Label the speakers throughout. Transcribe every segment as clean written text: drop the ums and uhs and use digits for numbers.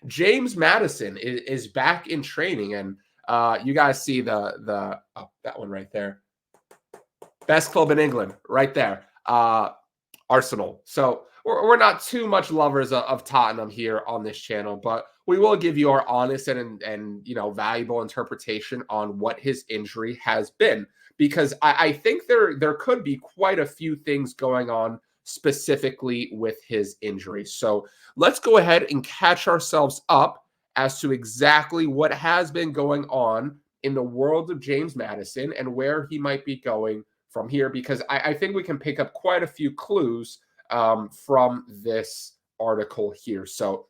Speaker 1: James Maddison is back in training, and you guys see the that one right there. Best club in England, right there. Arsenal. So we're not too much lovers of Tottenham here on this channel, but we will give you our honest and valuable interpretation on what his injury has been, because I think there could be quite a few things going on specifically with his injury. So let's go ahead and catch ourselves up as to exactly what has been going on in the world of James Maddison and where he might be going from here, because I think we can pick up quite a few clues from this article here. So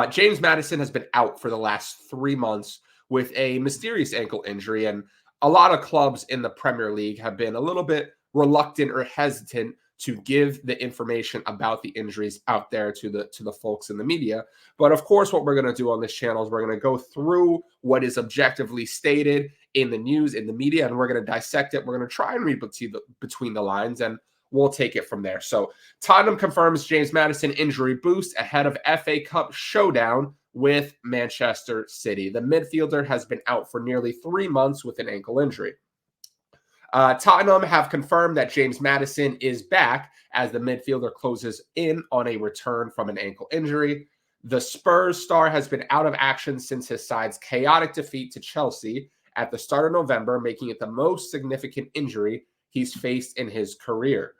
Speaker 1: James Maddison has been out for the last 3 months with a mysterious ankle injury, and a lot of clubs in the Premier League have been a little bit reluctant or hesitant to give the information about the injuries out there to the folks in the media. But of course, what we're going to do on this channel is we're going to go through what is objectively stated in the news, in the media, and we're going to dissect it. We're going to try and read between the lines, and we'll take it from there. So Tottenham confirms James Maddison injury boost ahead of FA Cup showdown with Manchester City. The midfielder has been out for nearly 3 months with an ankle injury. Tottenham have confirmed that James Maddison is back as the midfielder closes in on a return from an ankle injury. The Spurs star has been out of action since his side's chaotic defeat to Chelsea at the start of November, making it the most significant injury he's faced in his career.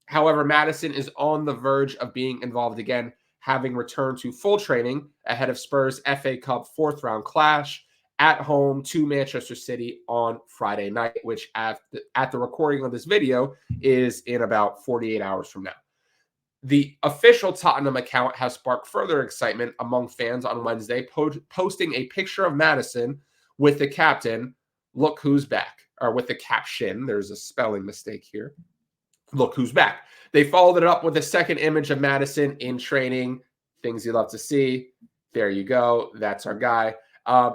Speaker 1: However, Maddison is on the verge of being involved again, having returned to full training ahead of Spurs' FA Cup fourth-round clash at home to Manchester City on Friday night, which at the recording of this video is in about 48 hours from now. The official Tottenham account has sparked further excitement among fans on Wednesday, posting a picture of Maddison with the captain, "Look who's back," or with the caption. There's a spelling mistake here. "Look who's back." They followed it up with a second image of Maddison in training. Things you love to see. There you go. That's our guy.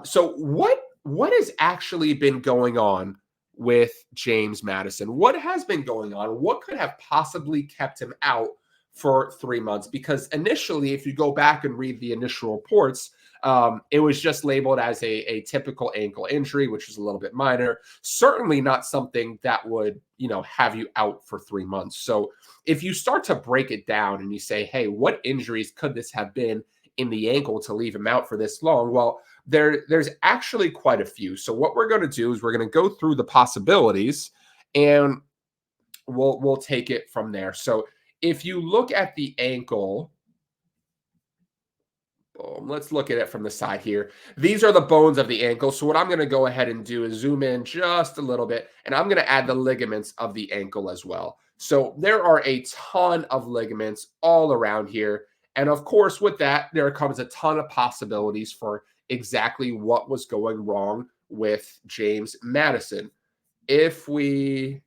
Speaker 1: So what has actually been going on with James Maddison? What has been going on? What could have possibly kept him out for 3 months? Because initially, if you go back and read the initial reports, it was just labeled as a typical ankle injury, which is a little bit minor. Certainly not something that would, have you out for 3 months. So if you start to break it down and you say, hey, what injuries could this have been in the ankle to leave him out for this long? Well, there's actually quite a few. So what we're going to do is we're going to go through the possibilities, and we'll take it from there. So if you look at the ankle, let's look at it from the side here. These are the bones of the ankle. So what I'm going to go ahead and do is zoom in just a little bit, and I'm going to add the ligaments of the ankle as well. So there are a ton of ligaments all around here. And of course, with that, there comes a ton of possibilities for exactly what was going wrong with James Maddison. If we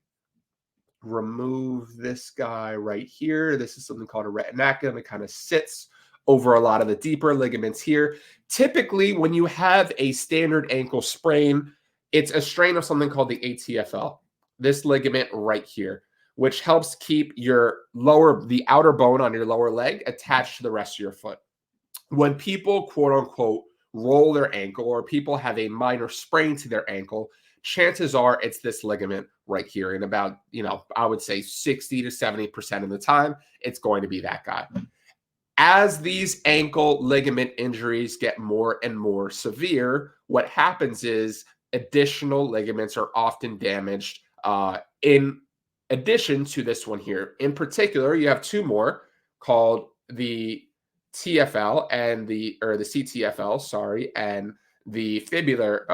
Speaker 1: remove this guy right here, this is something called a retinaculum. It kind of sits over a lot of the deeper ligaments here. Typically, when you have a standard ankle sprain, it's a strain of something called the ATFL, this ligament right here, which helps keep the outer bone on your lower leg attached to the rest of your foot. When people, quote unquote, roll their ankle, or people have a minor sprain to their ankle, chances are it's this ligament right here. And about, I would say 60 to 70% of the time, it's going to be that guy. As these ankle ligament injuries get more and more severe, what happens is additional ligaments are often damaged in addition to this one here. In particular, you have two more called the TFL and the CTFL, and the fibular,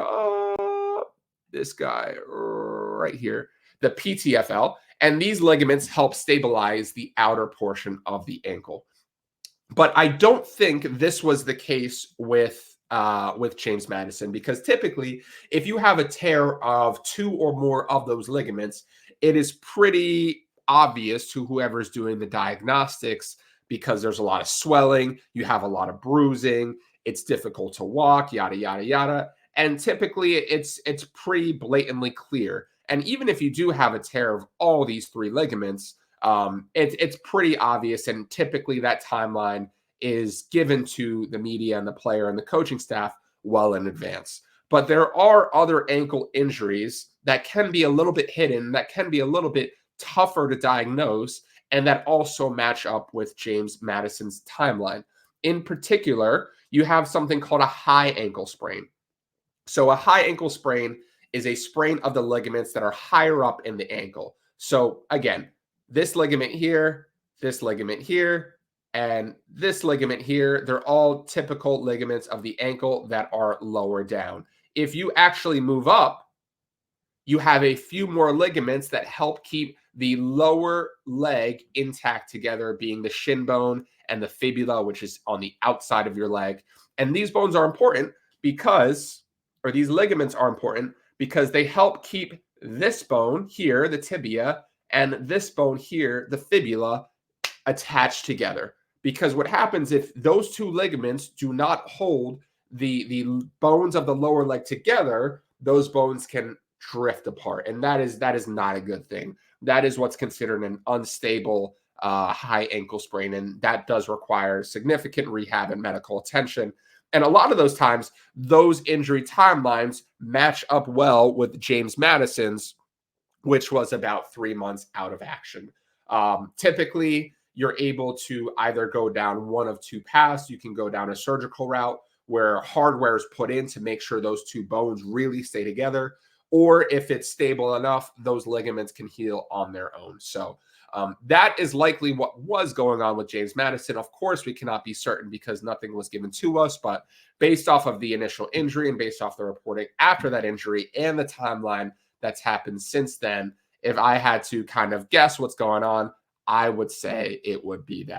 Speaker 1: this guy right here, the PTFL. And these ligaments help stabilize the outer portion of the ankle. But I don't think this was the case with James Maddison, because typically, if you have a tear of two or more of those ligaments, it is pretty obvious to whoever's doing the diagnostics, because there's a lot of swelling, you have a lot of bruising, it's difficult to walk, yada, yada, yada. And typically, it's pretty blatantly clear. And even if you do have a tear of all these three ligaments, it's pretty obvious. And typically that timeline is given to the media and the player and the coaching staff well in advance. But there are other ankle injuries that can be a little bit hidden, that can be a little bit tougher to diagnose, and that also match up with James Maddison's timeline. In particular, you have something called a high ankle sprain. So a high ankle sprain is a sprain of the ligaments that are higher up in the ankle. So again, this ligament here, and this ligament here, they're all typical ligaments of the ankle that are lower down. If you actually move up, you have a few more ligaments that help keep the lower leg intact together, being the shin bone and the fibula, which is on the outside of your leg. And these bones are important because, or these ligaments are important because they help keep this bone here, the tibia, and this bone here, the fibula, attached together. Because what happens if those two ligaments do not hold the bones of the lower leg together, those bones can drift apart, and that is not a good thing. That is what's considered an unstable high ankle sprain, and that does require significant rehab and medical attention. And a lot of those times, those injury timelines match up well with James Maddison's, which was about 3 months out of action. Typically, you're able to either go down one of two paths. You can go down a surgical route where hardware is put in to make sure those two bones really stay together. Or if it's stable enough, those ligaments can heal on their own. So that is likely what was going on with James Maddison. Of course, we cannot be certain because nothing was given to us, but based off of the initial injury and based off the reporting after that injury and the timeline that's happened since then, if I had to kind of guess what's going on, I would say it would be that.